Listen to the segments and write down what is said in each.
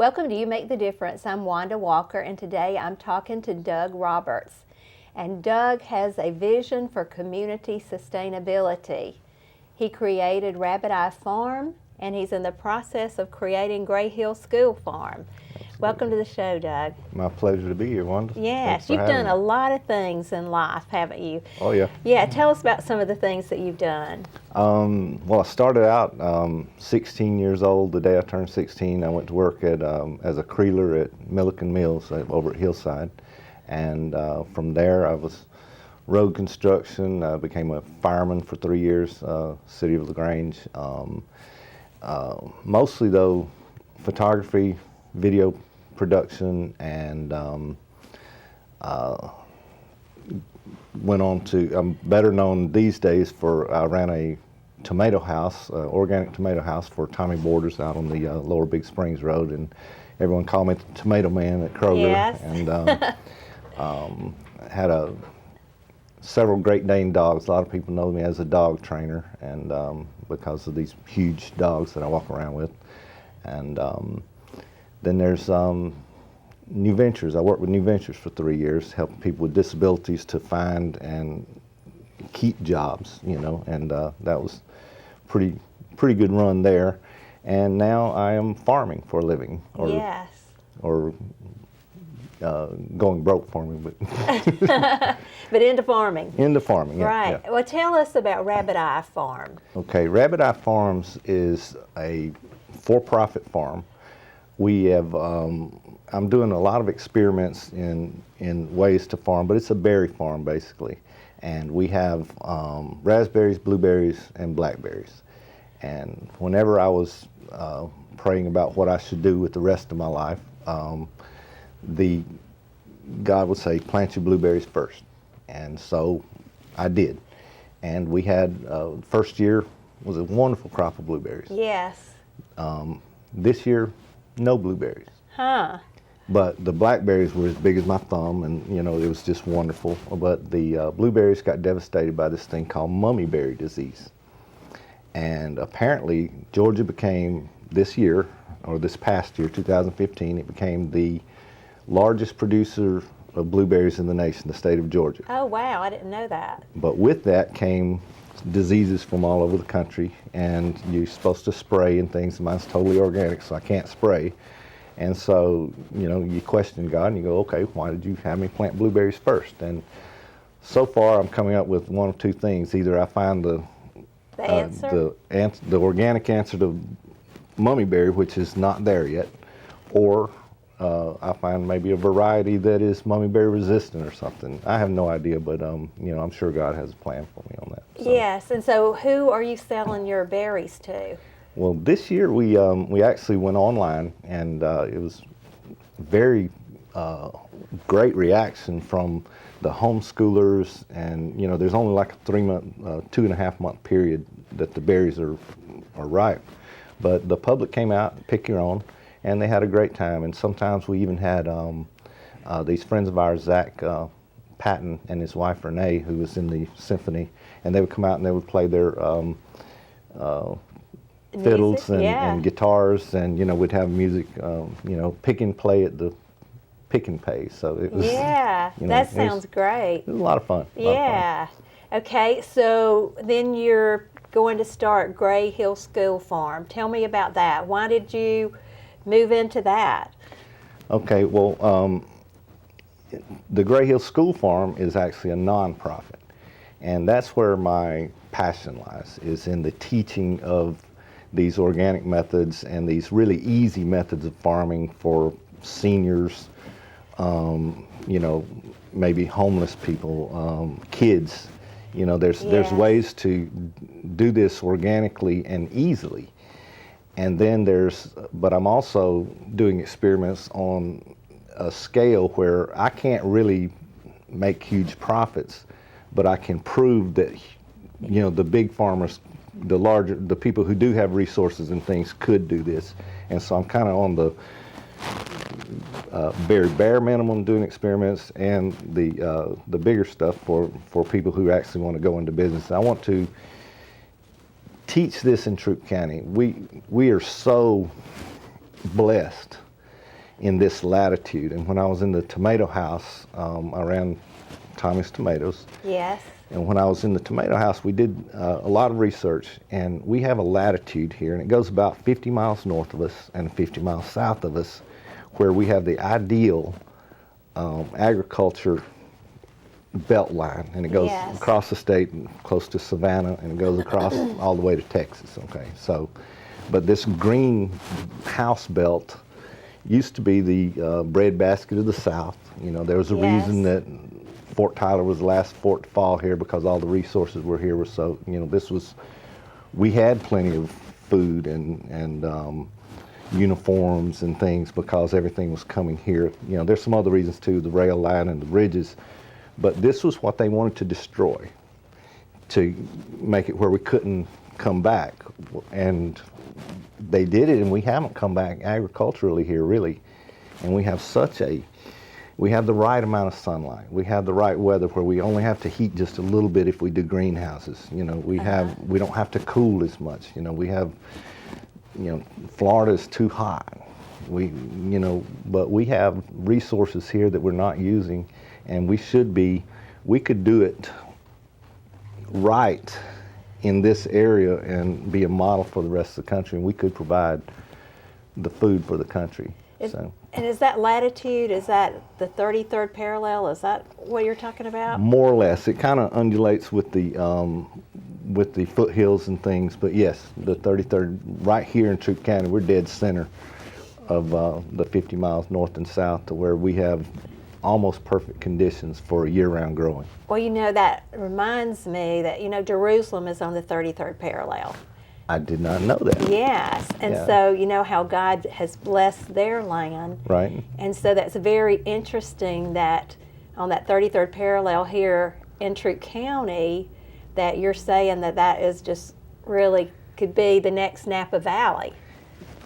Welcome to You Make the Difference. I'm Wanda Walker, and today I'm talking to Doug Roberts. And Doug has a vision for community sustainability. He created Rabbit Eye Farm, and he's in the process of creating Gray Hill School Farm. Welcome to the show, Doug. My pleasure to be here, Wanda. Yes, you've done a lot of things in life, haven't you? Oh, yeah. Yeah, tell us about some of the things that you've done. Well, I started out 16 years old. The day I turned 16, I went to work at as a creeler at Milliken Mills over at Hillside. And from there, I was road construction. I became a fireman for 3 years, City of LaGrange. Mostly, though, photography, video production, and went on to, I'm better known these days for, I ran a tomato house, organic tomato house for Tommy Borders out on the Lower Big Springs Road, and everyone called me the Tomato Man at Kroger. Yes. And had several Great Dane dogs. A lot of people know me as a dog trainer, and because of these huge dogs that I walk around with. And then there's New Ventures. I worked with New Ventures for 3 years, helping people with disabilities to find and keep jobs, you know, and that was pretty good run there. And now I am farming for a living. Yes. Or going broke farming, but But into farming. into farming, yeah. Right. Yeah. Well, tell us about Rabbit Eye Farm. Okay, Rabbit Eye Farms is a for-profit farm. We have, I'm doing a lot of experiments in ways to farm, but it's a berry farm basically. And we have raspberries, blueberries, and blackberries. And whenever I was praying about what I should do with the rest of my life, God would say, plant your blueberries first. And so I did. And we had, first year was a wonderful crop of blueberries. Yes. This year, no blueberries. Huh. But the blackberries were as big as my thumb, and you know, it was just wonderful. But the blueberries got devastated by this thing called mummyberry disease. And apparently, Georgia became, this year, or this past year, 2015, it became the largest producer of blueberries in the nation, the state of Georgia. Oh, wow, I didn't know that. But with that came diseases from all over the country, and you're supposed to spray and things. Mine's totally organic, so I can't spray. And so, you know, you question God and you go, okay, why did you have me plant blueberries first? And so far I'm coming up with one of two things. Either I find the organic answer to mummyberry, which is not there yet, or I find maybe a variety that is mummyberry resistant or something. I have no idea, but you know, I'm sure God has a plan for me on that. So. Yes, and so who are you selling your berries to? Well, this year we actually went online, and it was very great reaction from the homeschoolers, and you know, there's only like a 2.5 month period that the berries are ripe, but the public came out, pick your own. And they had a great time, and sometimes we even had these friends of ours, Zach Patton and his wife Renee, who was in the symphony, and they would come out and they would play their fiddles and guitars, and you know, we'd have music, you know, pick and play at the Pick and Pay. So it was, yeah, you know, that sounds great. It was a lot of fun. Yeah. Okay, so then you're going to start Gray Hill School Farm. Tell me about that. Why did you move into that? Okay, well, the Gray Hill School Farm is actually a nonprofit, and that's where my passion lies, is in the teaching of these organic methods and these really easy methods of farming for seniors, you know, maybe homeless people, kids. You know, there's ways to do this organically and easily. And then but I'm also doing experiments on a scale where I can't really make huge profits, but I can prove that, you know, the big farmers, the people who do have resources and things could do this. And so I'm kind of on the very bare minimum doing experiments, and the bigger stuff for people who actually want to go into business. I want to teach this in Troup County. We are so blessed in this latitude. And when I was in the tomato house, I ran Tommy's Tomatoes. Yes. And when I was in the tomato house, we did a lot of research, and we have a latitude here, and it goes about 50 miles north of us and 50 miles south of us, where we have the ideal agriculture belt line, and it goes Yes. across the state and close to Savannah, and it goes across all the way to Texas. Okay, so, but this greenhouse belt used to be the breadbasket of the South. You know, there was a reason that Fort Tyler was the last fort to fall here, because all the resources were here. Were so, you know, this was, we had plenty of food and uniforms and things because everything was coming here. You know, there's some other reasons too, the rail line and the bridges, but this was what they wanted to destroy, to make it where we couldn't come back. And they did it, and we haven't come back agriculturally here really. And we have we have the right amount of sunlight. We have the right weather where we only have to heat just a little bit if we do greenhouses. You know, we don't have to cool as much. You know, we have, you know, Florida's too hot. But we have resources here that we're not using, and we could do it right in this area and be a model for the rest of the country, and we could provide the food for the country. And is that latitude, is that the 33rd parallel? Is that what you're talking about? More or less. It kind of undulates with the foothills and things, but yes, the 33rd, right here in Troup County, we're dead center of the 50 miles north and south, to where we have almost perfect conditions for year-round growing. Well, you know, that reminds me that, you know, Jerusalem is on the 33rd parallel. I did not know that. Yes, and so you know how God has blessed their land. Right. And so that's very interesting that on that 33rd parallel here in Troup County, that you're saying that that is just really could be the next Napa Valley.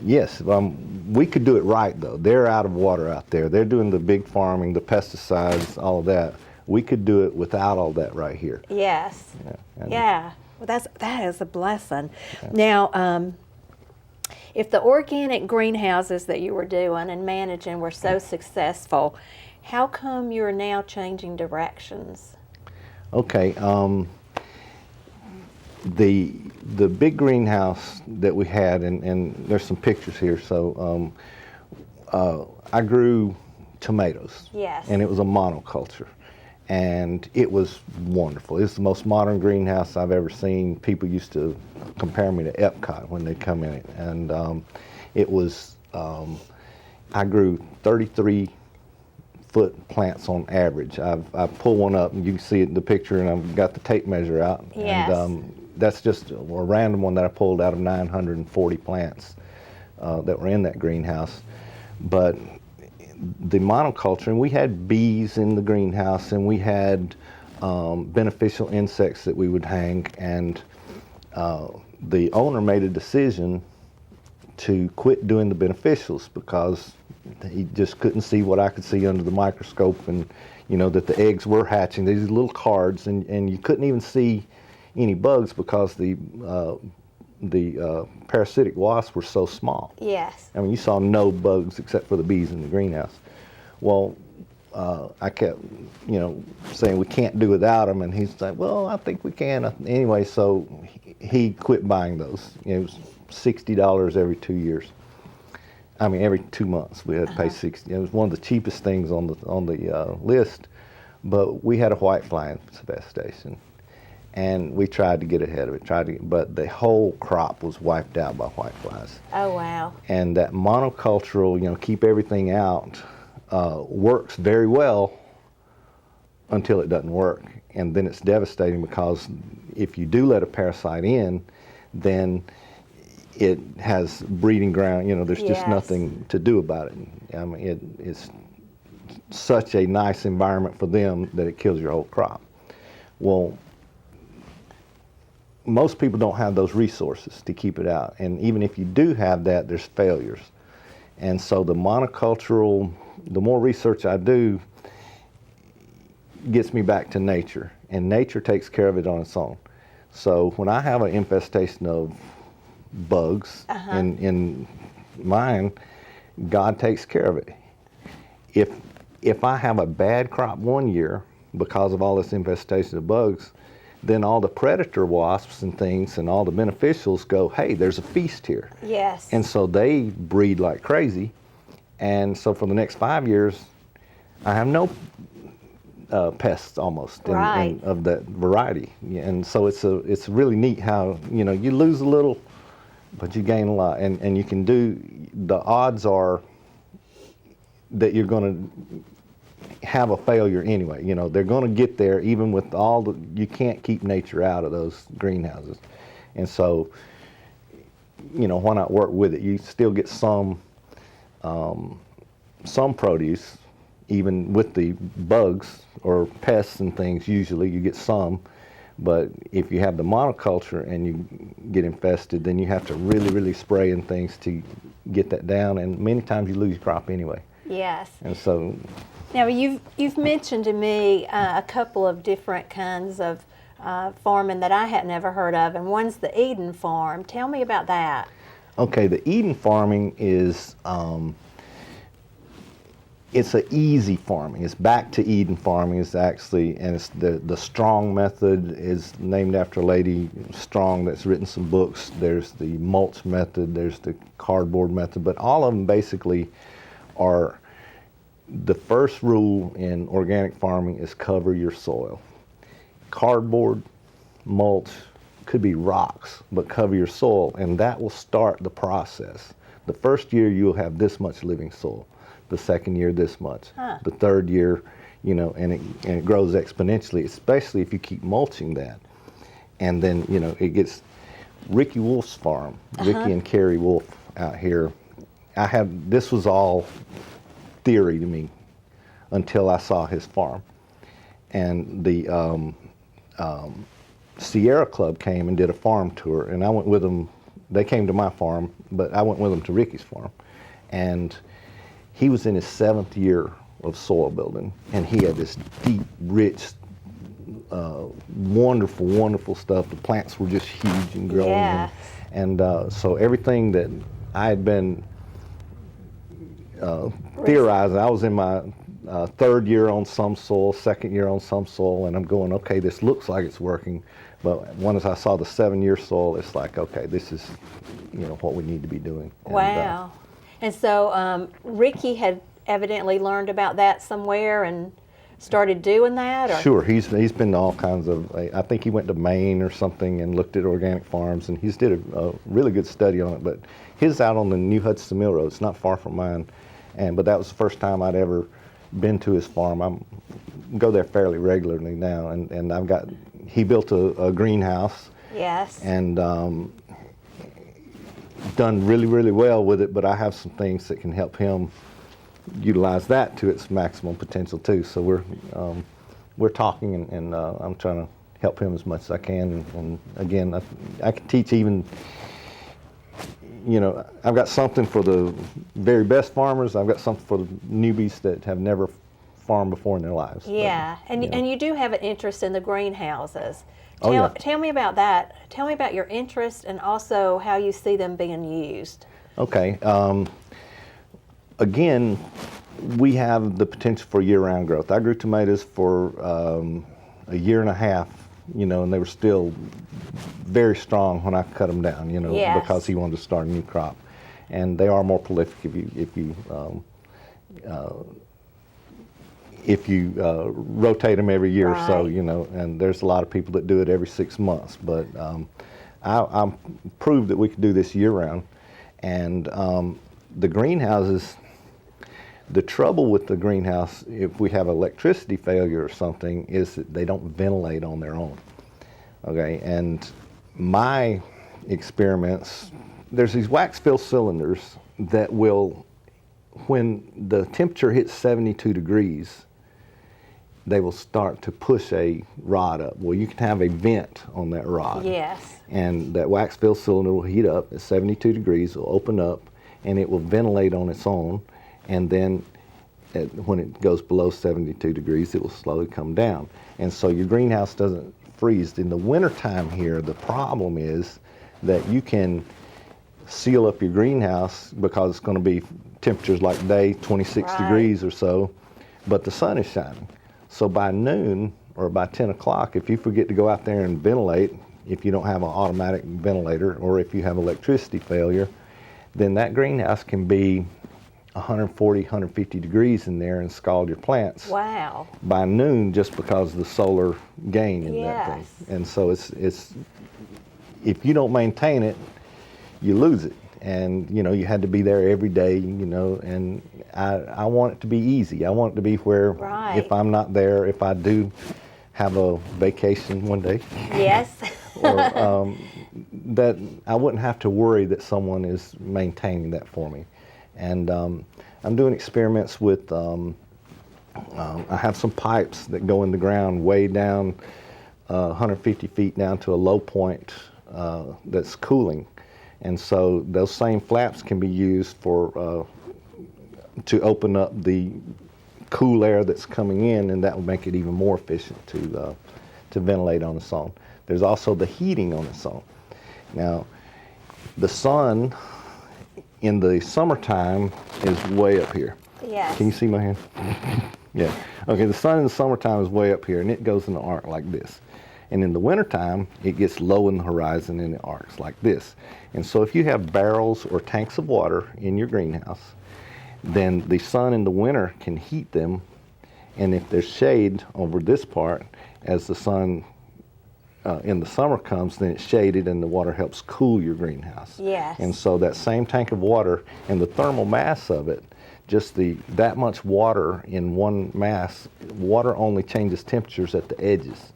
Yes, we could do it right though. They're out of water out there. They're doing the big farming, the pesticides, all of that. We could do it without all that right here. Yes. Yeah. Well, that is a blessing. Yeah. Now, if the organic greenhouses that you were doing and managing were so successful, how come you're now changing directions? Okay. The big greenhouse that we had, and there's some pictures here. So I grew tomatoes. Yes. And it was a monoculture. And it was wonderful. It's the most modern greenhouse I've ever seen. People used to compare me to Epcot when they come in it. And it was, I grew 33-foot plants on average. I pulled one up, and you can see it in the picture, and I've got the tape measure out. Yes. And that's just a random one that I pulled out of 940 plants that were in that greenhouse. But the monoculture, and we had bees in the greenhouse, and we had beneficial insects that we would hang, and the owner made a decision to quit doing the beneficials because he just couldn't see what I could see under the microscope, and you know that the eggs were hatching, these little cards, and you couldn't even see any bugs because the parasitic wasps were so small. Yes. I mean, you saw no bugs except for the bees in the greenhouse. Well, I kept, you know, saying we can't do without them, and he's like, well, I think we can. Anyway, so he quit buying those. You know, it was $60 every 2 years. I mean, every 2 months we had to pay $60. It was one of the cheapest things on the list, but we had a whitefly infestation. And we tried to get ahead of it, but the whole crop was wiped out by whiteflies. Oh, wow. And that monocultural, you know, keep everything out, works very well until it doesn't work. And then it's devastating because if you do let a parasite in, then it has breeding ground, you know, there's just nothing to do about it. I mean, it's such a nice environment for them that it kills your whole crop. Well, most people don't have those resources to keep it out. And even if you do have that, there's failures. And so the monocultural, the more research I do, gets me back to nature. And nature takes care of it on its own. So when I have an infestation of bugs in mine, God takes care of it. if I have a bad crop one year because of all this infestation of bugs, then all the predator wasps and things and all the beneficials go, hey, there's a feast here. Yes. And so they breed like crazy. And so for the next 5 years, I have no pests almost Right. of that variety. Yeah, and so it's really neat how, you know, you lose a little, but you gain a lot. And you can do, the odds are that you're going to have a failure anyway. You know, they're going to get there even with all the, you can't keep nature out of those greenhouses. And so, you know, why not work with it? You still get some produce, even with the bugs or pests and things, usually you get some. But if you have the monoculture and you get infested, then you have to really, really spray and things to get that down. And many times you lose your crop anyway. Yes. And so, Now, you've mentioned to me a couple of different kinds of farming that I had never heard of, and one's the Eden farm. Tell me about that. okay, the Eden farming is, it's an easy farming. It's back to Eden farming. It's actually, and it's the Strong method is named after a lady, Strong, that's written some books. There's the mulch method, there's the cardboard method, but all of them basically are, the first rule in organic farming is cover your soil. Cardboard, mulch, could be rocks, but cover your soil, and that will start the process. The first year you'll have this much living soil. The second year this much. The third year, you know, and it grows exponentially, especially if you keep mulching that. And then, you know, it gets, Ricky Wolf's farm, Ricky and Carrie Wolf out here, this was all theory to me until I saw his farm. And the Sierra Club came and did a farm tour, and I went with them. They came to my farm, but I went with them to Ricky's farm. And he was in his 7th year of soil building, and he had this deep, rich, wonderful, wonderful stuff. The plants were just huge and growing. Yes. And so everything that I had been theorizing, I was in my 3rd year on some soil, 2nd year on some soil, and I'm going, okay, this looks like it's working. But once I saw the 7-year soil, it's like, okay, this is, you know, what we need to be doing. Wow. And so Ricky had evidently learned about that somewhere and started doing that? Or? Sure, he's been to all kinds of, I think he went to Maine or something and looked at organic farms, and he's did a really good study on it. But his out on the New Hudson Mill Road. It's not far from mine, but that was the first time I'd ever been to his farm. I go there fairly regularly now, and he built a greenhouse. Yes. And done really, really well with it, but I have some things that can help him utilize that to its maximum potential too. So we're talking, and I'm trying to help him as much as I can. And again, I can teach even, you know, I've got something for the very best farmers. I've got something for the newbies that have never farmed before in their lives. Yeah, but, and you do have an interest in the greenhouses. Tell me about that. Tell me about your interest and also how you see them being used. Okay. Again, we have the potential for year-round growth. I grew tomatoes for a year and a half, you know, and they were still very strong when I cut them down, you know, Yes. because he wanted to start a new crop. And they are more prolific if you rotate them every year or so, Right. you know, and there's a lot of people that do it every 6 months. But I proved that we could do this year-round. And the greenhouses, the trouble with the greenhouse, if we have electricity failure or something, is that they don't ventilate on their own. Okay, and my experiments, there's these wax-filled cylinders that will, when the temperature hits 72 degrees, they will start to push a rod up. Well, you can have a vent on that rod. Yes. And that wax-filled cylinder will heat up at 72 degrees, it'll open up, and it will ventilate on its own. And then when it goes below 72 degrees, it will slowly come down. And so your greenhouse doesn't freeze. In the wintertime here, the problem is that you can seal up your greenhouse because it's going to be temperatures like today, 26 Right. degrees or so, but the sun is shining. So by noon or by 10 o'clock, if you forget to go out there and ventilate, if you don't have an automatic ventilator or if you have electricity failure, then that greenhouse can be 140, 150 degrees in there and scald your plants Wow. by noon just because of the solar gain in that thing. Yes. And so it's if you don't maintain it, you lose it. And you had to be there every day, and I want it to be easy. I want it to be where Right. if I'm not there, if I do have a vacation one day, Yes. or that I wouldn't have to worry that someone is maintaining that for me. And I'm doing experiments with, I have some pipes that go in the ground way down 150 feet down to a low point that's cooling. And so those same flaps can be used for to open up the cool air that's coming in, and that will make it even more efficient to ventilate on its own. There's also the heating on its own. Now, the sun in the summertime is way up here. Yes. Can you see my hand? Yeah. Okay, the sun in the summertime is way up here, and it goes in the arc like this. And in the wintertime, it gets low in the horizon and it arcs like this. And so if you have barrels or tanks of water in your greenhouse, then the sun in the winter can heat them. And if there's shade over this part, as the sun in the summer comes, then it's shaded and the water helps cool your greenhouse. Yes. And so that same tank of water and the thermal mass of it, just that much water in one mass, water only changes temperatures at the edges.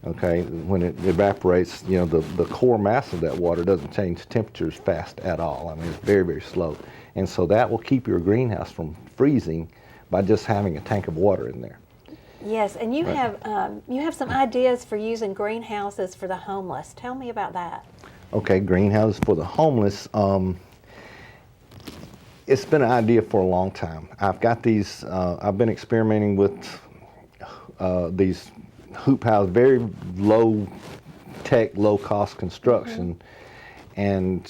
Okay, when it evaporates, the core mass of that water doesn't change temperatures fast at all. I mean, it's very, very slow. And so that will keep your greenhouse from freezing by just having a tank of water in there. Yes, and you Right. have some ideas for using greenhouses for the homeless. Tell me about that. Okay, greenhouses for the homeless. It's been an idea for a long time. I've got these, I've been experimenting with these hoop house, very low tech, low cost construction. And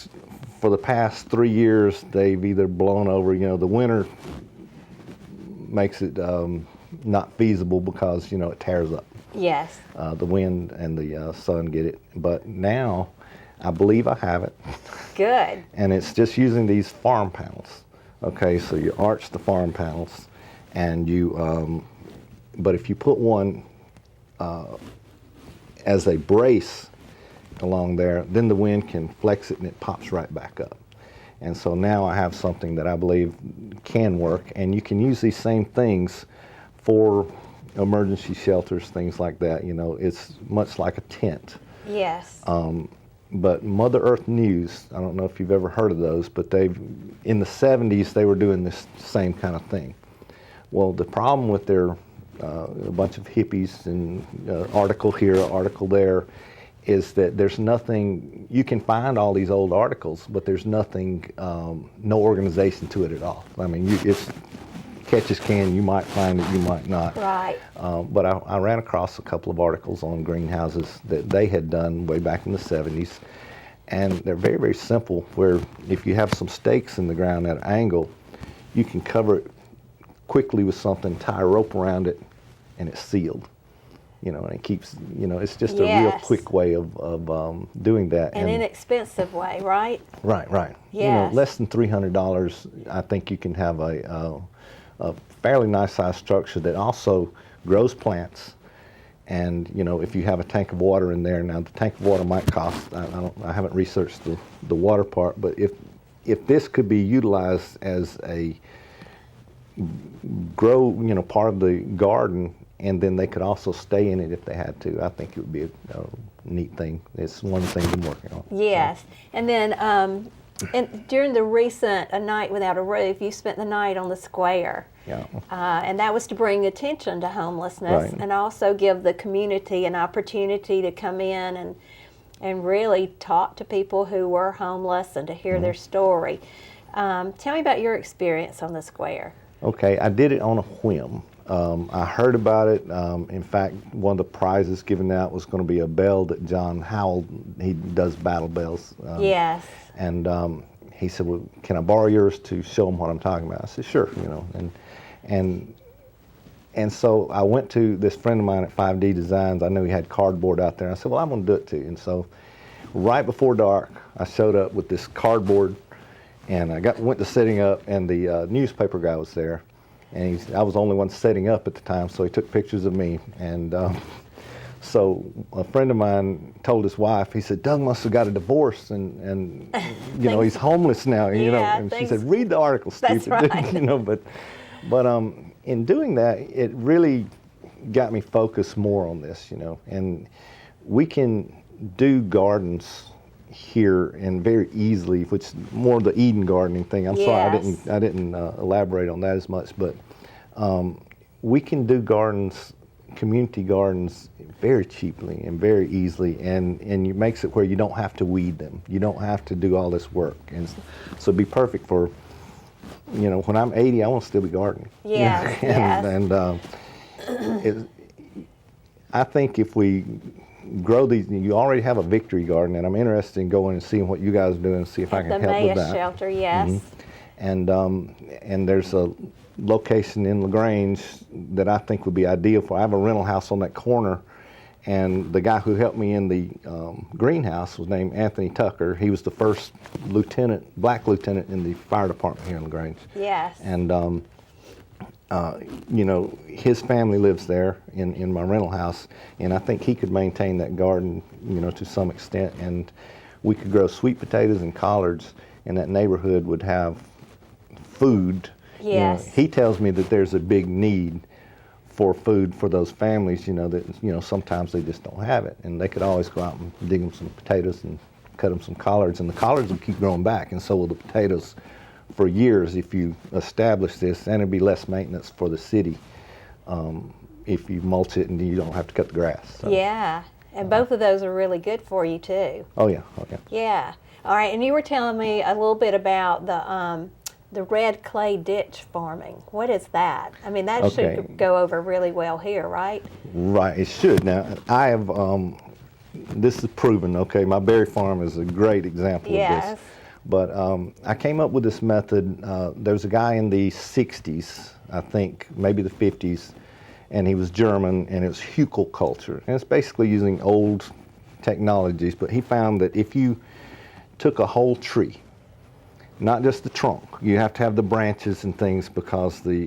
for the past 3 years, they've either blown over, the winter makes it not feasible because, it tears up. Yes. The wind and the sun get it. But now, I believe I have it. Good. And it's just using these farm panels. Okay, so you arch the farm panels, and but if you put one as a brace along there, then the wind can flex it and it pops right back up. And so now I have something that I believe can work, and you can use these same things for emergency shelters, things like that. It's much like a tent. Yes. But Mother Earth News, I don't know if you've ever heard of those, but in the 70s, they were doing this same kind of thing. Well, the problem with their a bunch of hippies and article here, article there, is that there's nothing, you can find all these old articles, but there's nothing, no organization to it at all. I mean, it's catch as can, you might find it, you might not. Right. But I ran across a couple of articles on greenhouses that they had done way back in the 70s. And they're very, very simple, where if you have some stakes in the ground at an angle, you can cover it quickly with something, tie a rope around it, and it's sealed. And it keeps, it's just a real Yes. quick way of doing that. An inexpensive way, right? Right. Yes. Less than $300, I think you can have a fairly nice sized structure that also grows plants. And if you have a tank of water in there, now the tank of water might cost, I haven't researched the water part, but if this could be utilized as a grow, part of the garden, and then they could also stay in it if they had to, I think it would be a neat thing. It's one of the things I'm working on. Yes. And then during the recent A Night Without a Roof, you spent the night on the square. Yeah. And that was to bring attention to homelessness, Right. and also give the community an opportunity to come in and really talk to people who were homeless and to hear their story. Tell me about your experience on the square. Okay, I did it on a whim. I heard about it. In fact, one of the prizes given out was going to be a bell that John Howell, he does battle bells. Yes. And he said, well, can I borrow yours to show him what I'm talking about? I said, sure, and so I went to this friend of mine at 5D Designs. I knew he had cardboard out there. I said, well, I'm going to do it too. And so right before dark, I showed up with this cardboard, and I went to setting up, and the newspaper guy was there. And I was the only one setting up at the time, so he took pictures of me. And so a friend of mine told his wife, he said, Doug must have got a divorce, and he's homeless now. And she said, read the article, stupid. That's right. But in doing that, it really got me focused more on this, and we can do gardens here and very easily, which is more the Eden gardening thing. I'm sorry I didn't elaborate on that as much, but we can do gardens, community gardens, very cheaply and very easily, and it makes it where you don't have to weed them. You don't have to do all this work, and so it'd be perfect for, when I'm 80, I want to still be gardening. Yes, And I think if we grow these, you already have a victory garden, and I'm interested in going and seeing what you guys are doing and see if I can help with that. The Maya shelter, yes. Mm-hmm. And there's a location in LaGrange that I think would be ideal for. I have a rental house on that corner, and the guy who helped me in the greenhouse was named Anthony Tucker. He was the first black lieutenant in the fire department here in LaGrange. Yes. And his family lives there in my rental house, and I think he could maintain that garden, to some extent, and we could grow sweet potatoes and collards, and that neighborhood would have food. Yes. He tells me that there's a big need for food for those families, that, sometimes they just don't have it, and they could always go out and dig them some potatoes and cut them some collards, and the collards will keep growing back, and so will the potatoes for years if you establish this, and it'd be less maintenance for the city if you mulch it and you don't have to cut the grass. So. Yeah, and both of those are really good for you too. Oh yeah. Yeah. All right, and you were telling me a little bit about the red clay ditch farming. What is that? I mean, that should go over really well here, right? Right, it should. Now, I have, this is proven, okay? My berry farm is a great example of this. But I came up with this method. There was a guy in the 60s, I think, maybe the 50s, and he was German, and it was hugelkultur. And it's basically using old technologies, but he found that if you took a whole tree, not just the trunk, you have to have the branches and things, because the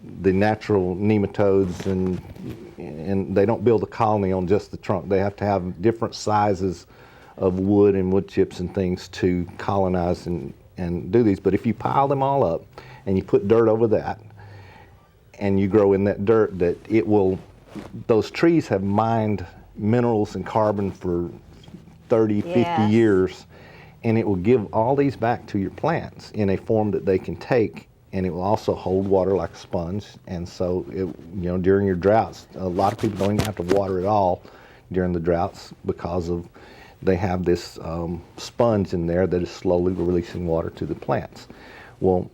natural nematodes and they don't build a colony on just the trunk. They have to have different sizes of wood and wood chips and things to colonize and do these. But if you pile them all up and you put dirt over that and you grow in that dirt, those trees have mined minerals and carbon for 30, 50 years, and it will give all these back to your plants in a form that they can take, and it will also hold water like a sponge. And so, during your droughts, a lot of people don't even have to water at all during the droughts, because they have this sponge in there that is slowly releasing water to the plants. Well,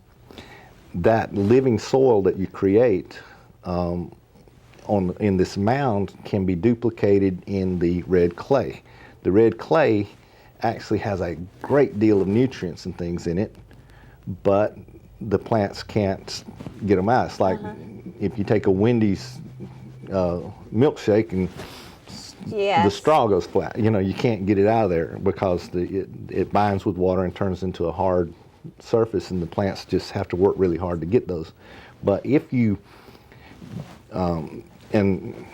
that living soil that you create in this mound can be duplicated in the red clay. The red clay actually has a great deal of nutrients and things in it, but the plants can't get them out. It's like if you take a Wendy's milkshake and the straw goes flat. You can't get it out of there because it binds with water and turns into a hard surface, and the plants just have to work really hard to get those. But if you, and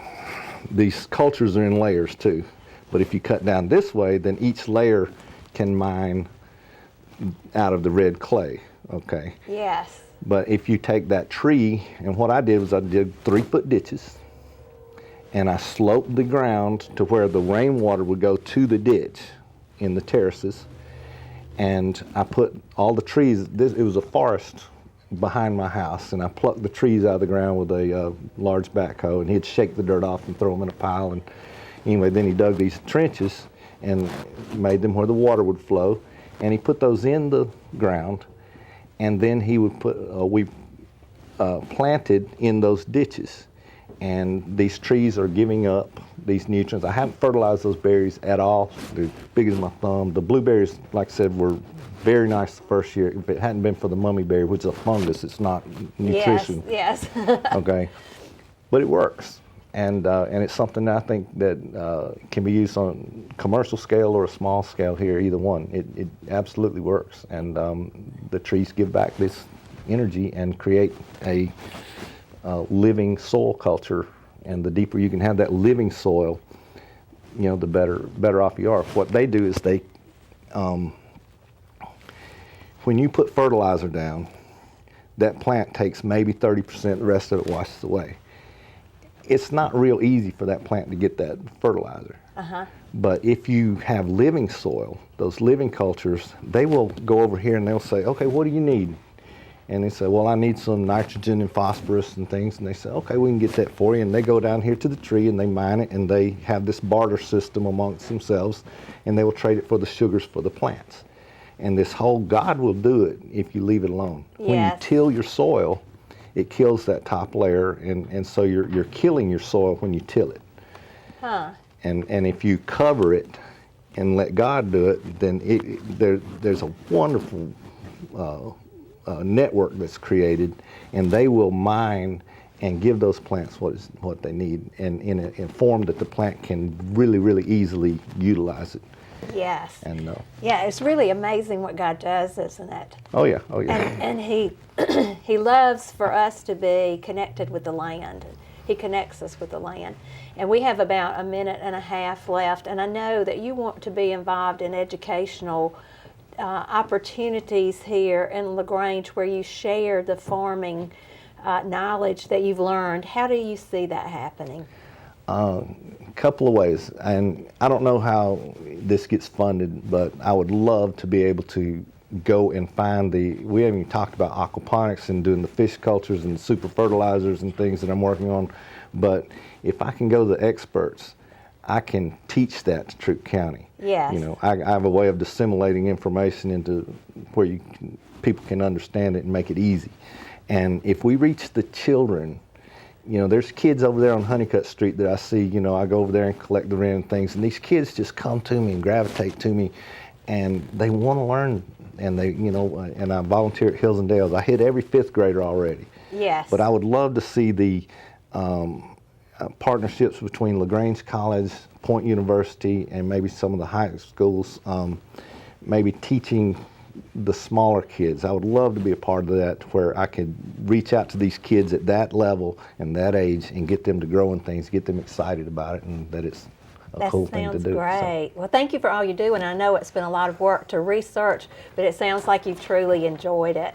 these cultures are in layers too, but if you cut down this way, then each layer can mine out of the red clay, okay? Yes. But if you take that tree, and what I did was I did 3-foot ditches, and I sloped the ground to where the rainwater would go to the ditch in the terraces, and I put all the trees, it was a forest behind my house, and I plucked the trees out of the ground with a large backhoe, and he'd shake the dirt off and throw them in a pile. And anyway, then he dug these trenches and made them where the water would flow, and he put those in the ground, and then he would put, we planted in those ditches. And these trees are giving up these nutrients. I haven't fertilized those berries at all. They're big as my thumb. The blueberries, like I said, were very nice the first year. If it hadn't been for the mummy berry, which is a fungus, it's not nutrition. Yes, yes. Okay, but it works, and it's something that I think that can be used on commercial scale or a small scale here. Either one, it absolutely works, and the trees give back this energy and create a living soil culture. And the deeper you can have that living soil, you know, the better off you are. What they do is they when you put fertilizer down, that plant takes maybe 30%, the rest of it washes away. It's not real easy for that plant to get that fertilizer. But if you have living soil, those living cultures, they will go over here and they'll say, okay, what do you need? And they say, well, I need some nitrogen and phosphorus and things. And they say, okay, we can get that for you. And they go down here to the tree and they mine it, and they have this barter system amongst themselves, and they will trade it for the sugars for the plants. And this whole, God will do it if you leave it alone. Yes. When you till your soil, it kills that top layer, and so you're killing your soil when you till it. And if you cover it and let God do it, then there's a wonderful network that's created, and they will mine and give those plants what they need, and in a form that the plant can really, really easily utilize it. Yes. And yeah, it's really amazing what God does, isn't it? oh yeah, oh yeah. And He He loves for us to be connected with the land. He connects us with the land. And we have about a minute and a half left, and I know that you want to be involved in educational opportunities here in LaGrange where you share the farming knowledge that you've learned. How do you see that happening? Couple of ways, and I don't know how this gets funded, but I would love to be able to go and find we haven't even talked about aquaponics and doing the fish cultures and super fertilizers and things that I'm working on, but if I can go to the experts, I can teach that to Troup County. Yes. You know, I have a way of disseminating information into where people can understand it and make it easy. And if we reach the children, you know, there's kids over there on Honeycutt Street that I see, you know, I go over there and collect the rent and things, and these kids just come to me and gravitate to me, and they want to learn, and they, you know, and I volunteer at Hills and Dales. I hit every 5th grader already. Yes. But I would love to see the partnerships between LaGrange College, Point University, and maybe some of the high schools, maybe teaching the smaller kids. I would love to be a part of that, where I could reach out to these kids at that level and that age and get them to grow in things, get them excited about it, and that it's a cool thing to do. That sounds great. Well, thank you for all you do, and I know it's been a lot of work to research, but it sounds like you've truly enjoyed it.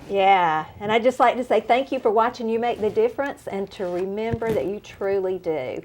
Yeah, and I'd just like to say thank you for watching You Make the Difference, and to remember that you truly do.